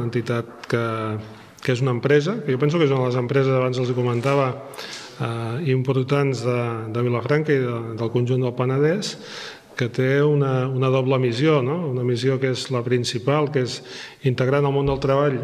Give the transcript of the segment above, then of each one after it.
entitat que és una empresa, que jo penso que és una de les empreses, abans els comentava, importants de Vilafranca i del conjunt del Penedès, que té una doble missió, una missió que és la principal, que és integrar en el món del treball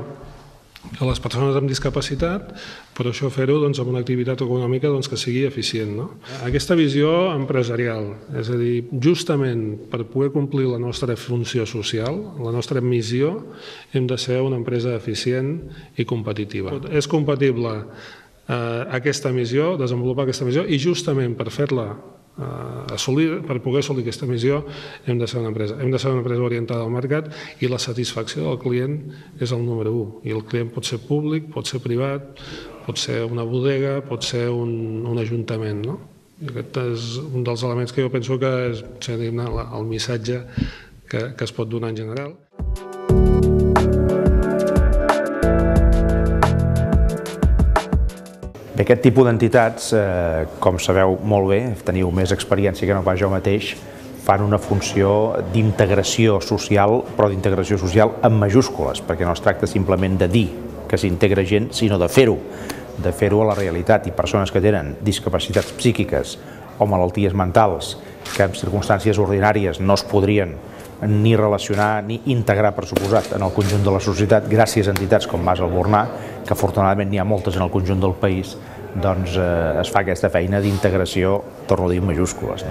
a les persones amb discapacitat, però això fer-ho amb una activitat econòmica que sigui eficient. Aquesta visió empresarial, és a dir, justament per poder complir la nostra funció social, la nostra missió, hem de ser una empresa eficient i competitiva. És compatible aquesta missió, desenvolupar aquesta missió, i justament per fer-la per poder assolir aquesta missió hem de ser una empresa orientada al mercat, i la satisfacció del client és el número 1, i el client pot ser públic, pot ser privat, pot ser una bodega, pot ser un ajuntament. Aquest és un dels elements que jo penso que és el missatge que es pot donar en general. Aquest tipus d'entitats, com sabeu molt bé, teniu més experiència que no pas jo mateix, fan una funció d'integració social, però d'integració social amb majúscules, perquè no es tracta simplement de dir que s'integra gent, sinó de fer-ho a la realitat. I persones que tenen discapacitats psíquiques o malalties mentals que en circumstàncies ordinàries no es podrien ni relacionar ni integrar, per suposat, en el conjunt de la societat, gràcies a entitats com Mas Albornà, que afortunadament n'hi ha moltes en el conjunt del país, doncs es fa aquesta feina d'integració, torno a dir, en majúscules.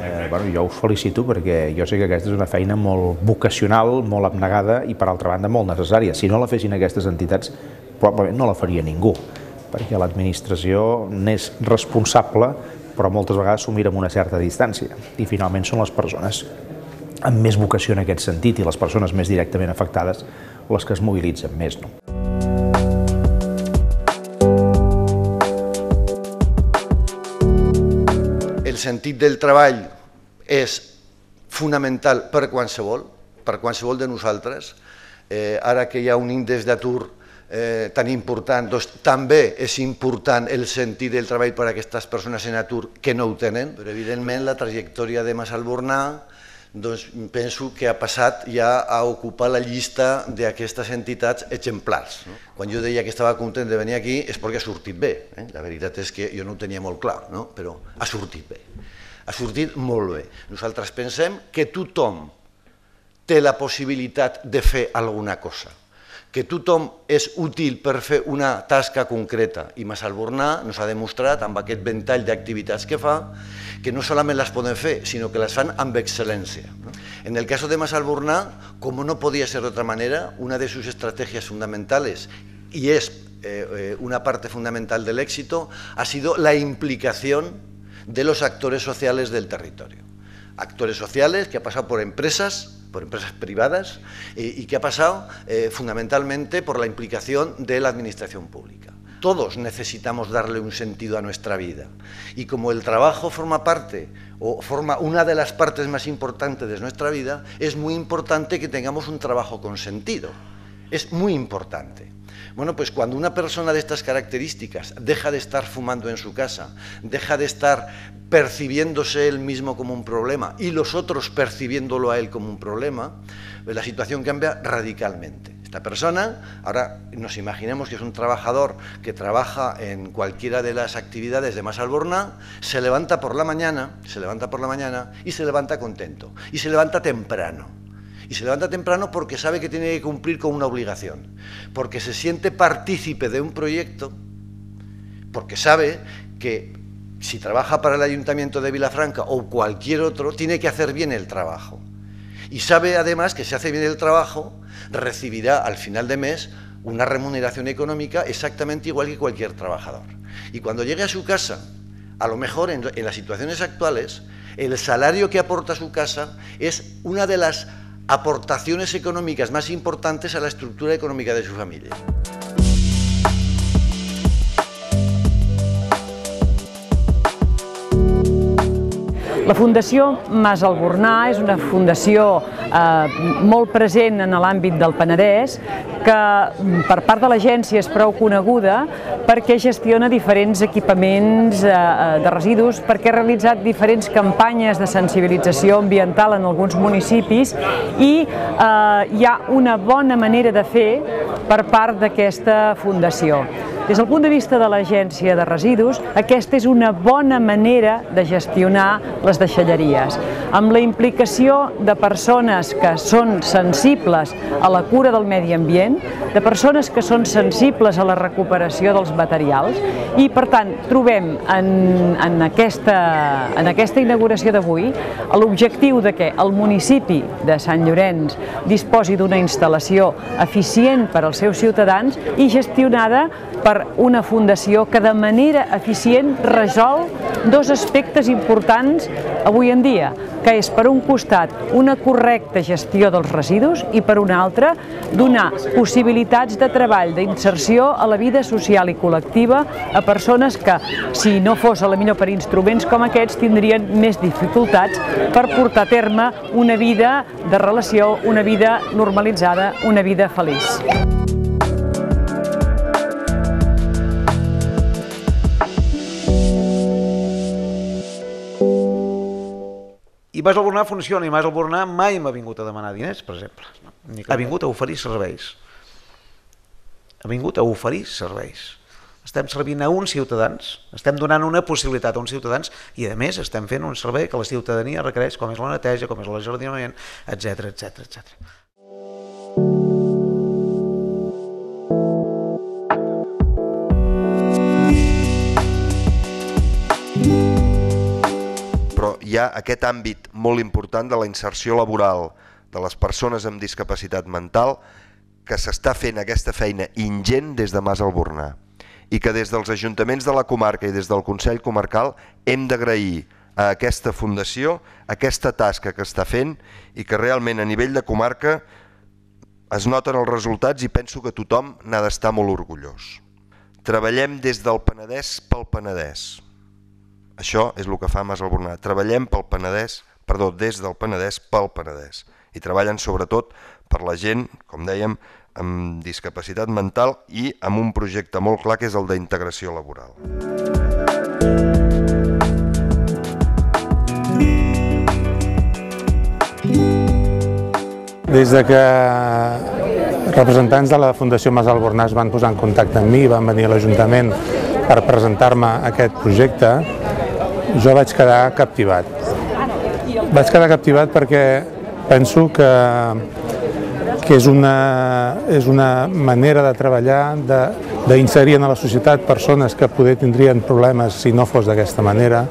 Jo us felicito perquè jo sé que aquesta és una feina molt vocacional, molt abnegada i, per altra banda, molt necessària. Si no la fessin aquestes entitats, probablement no la faria ningú, perquè l'administració n'és responsable, però moltes vegades s'ho mira amb una certa distància. I finalment són les persones amb més vocació en aquest sentit i les persones més directament afectades les que es mobilitzen més. El sentit del treball és fonamental per qualsevol de nosaltres. Ara que hi ha un índex d'atur tan important, doncs també és important el sentit del treball per a aquestes persones en atur que no ho tenen, però evidentment la trajectòria de Mas Albornà penso que ha passat ja a ocupar la llista d'aquestes entitats exemplars. Quan jo deia que estava content de venir aquí és perquè ha sortit bé. La veritat és que jo no ho tenia molt clar, però ha sortit bé. Ha sortit molt bé. Nosaltres pensem que tothom té la possibilitat de fer alguna cosa, que tothom és útil per fer una tasca concreta, i Mas Albornà ens ha demostrat amb aquest ventall d'activitats que fa que no solament les poden fer, sinó que les fan amb excel·lència. En el caso de Mas Albornà, como no podía ser de otra manera, una de sus estrategias fundamentales, y es una parte fundamental del éxito, ha sido la implicación de los actores sociales del territorio. Actores sociales que ha pasado por empresas privadas y que ha pasado fundamentalmente por la implicación de la administración pública. Todos necesitamos darle un sentido a nuestra vida, y como el trabajo forma parte o forma una de las partes más importantes de nuestra vida, es muy importante que tengamos un trabajo con sentido. Es muy importante. Bueno, pues cuando una persona de estas características deja de estar fumando en su casa, deja de estar percibiéndose él mismo como un problema y los otros percibiéndolo a él como un problema, pues la situación cambia radicalmente. Esta persona, ahora nos imaginemos que es un trabajador que trabaja en cualquiera de las actividades de Mas Albornà, se levanta por la mañana y se levanta contento y se levanta temprano. Y se levanta temprano porque sabe que tiene que cumplir con una obligación, porque se siente partícipe de un proyecto, porque sabe que si trabaja para el Ayuntamiento de Vilafranca o cualquier otro, tiene que hacer bien el trabajo. Y sabe además que si hace bien el trabajo, recibirá al final de mes una remuneración económica exactamente igual que cualquier trabajador. Y cuando llegue a su casa, a lo mejor en las situaciones actuales, el salario que aporta a su casa es una de las aportaciones económicas más importantes a la estructura económica de su familia. La Fundació Mas Albornà és una fundació molt present en l'àmbit del Penedès, que per part de l'agència és prou coneguda perquè gestiona diferents equipaments de residus, perquè ha realitzat diferents campanyes de sensibilització ambiental en alguns municipis, i hi ha una bona manera de fer per part d'aquesta fundació. Des del punt de vista de l'Agència de Residus, aquesta és una bona manera de gestionar les deixalleries, amb la implicació de persones que són sensibles a la cura del medi ambient, de persones que són sensibles a la recuperació dels materials i, per tant, trobem en aquesta inauguració d'avui l'objectiu de que el municipi de Sant Llorenç disposi d'una instal·lació eficient per als seus ciutadans i gestionada per una fundació que de manera eficient resol dos aspectes importants avui en dia, que és, per un costat, una correcta gestió dels residus i, per un altre, donar possibilitats de treball, d'inserció a la vida social i col·lectiva a persones que, si no fos potser per instruments com aquests, tindrien més dificultats per portar a terme una vida de relació, una vida normalitzada, una vida feliç. I Mas Albornar funciona, i Mas Albornar mai m'ha vingut a demanar diners, per exemple. Ha vingut a oferir serveis. Ha vingut a oferir serveis. Estem servint a uns ciutadans, estem donant una possibilitat a uns ciutadans i, a més, estem fent un servei que la ciutadania requereix, com és la neteja, com és l'ajardinament, etc, etc, etc. Però hi ha aquest àmbit molt important de la inserció laboral de les persones amb discapacitat mental, que s'està fent aquesta feina ingent des de Mas Albornar i que des dels ajuntaments de la comarca i des del Consell Comarcal hem d'agrair a aquesta fundació aquesta tasca que està fent i que realment a nivell de comarca es noten els resultats i penso que tothom n'ha d'estar molt orgullós. Treballem des del Penedès pel Penedès. Això és el que fa Mas Albornar. Treballem des del Penedès pel Penedès. I treballen sobretot per la gent, com dèiem, amb discapacitat mental i amb un projecte molt clar que és el d'integració laboral. Des de que representants de la Fundació Mas Albornar es van posar en contacte amb mi i van venir a l'Ajuntament per presentar-me aquest projecte, jo vaig quedar captivat. Vaig quedar captivat perquè penso que és una manera de treballar, d'inserir en la societat persones que poder tindrien problemes si no fos d'aquesta manera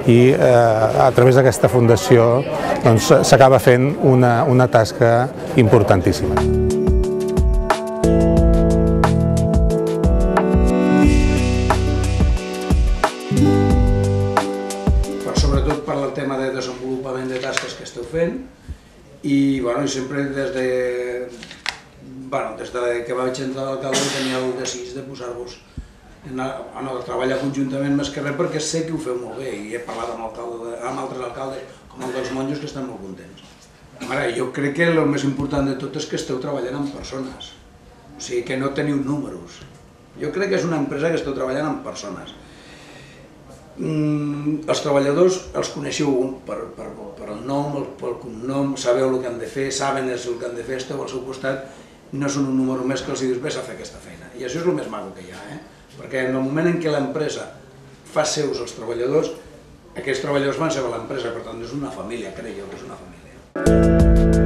i a través d'aquesta fundació s'acaba fent una tasca importantíssima. Sobretot per al tema de desenvolupament de tasques que esteu fent i sempre des que vaig entrar d'alcalde tenia el desig de posar-vos a treballar conjuntament més que res perquè sé que ho feu molt bé i he parlat amb altres alcaldes com el dels monjos que estan molt contents. Jo crec que el més important de tot és que esteu treballant amb persones, o sigui que no teniu números. Jo crec que és una empresa que esteu treballant amb persones. Els treballadors els coneixeu per el nom, pel cognom, sabeu el que han de fer, saben el que han de fer, esteu al seu costat, no són un número més que els dius vés a fer aquesta feina. I això és el més maco que hi ha, perquè en el moment en què l'empresa fa seus els treballadors, aquests treballadors van ser a l'empresa, per tant és una família, crec jo que és una família.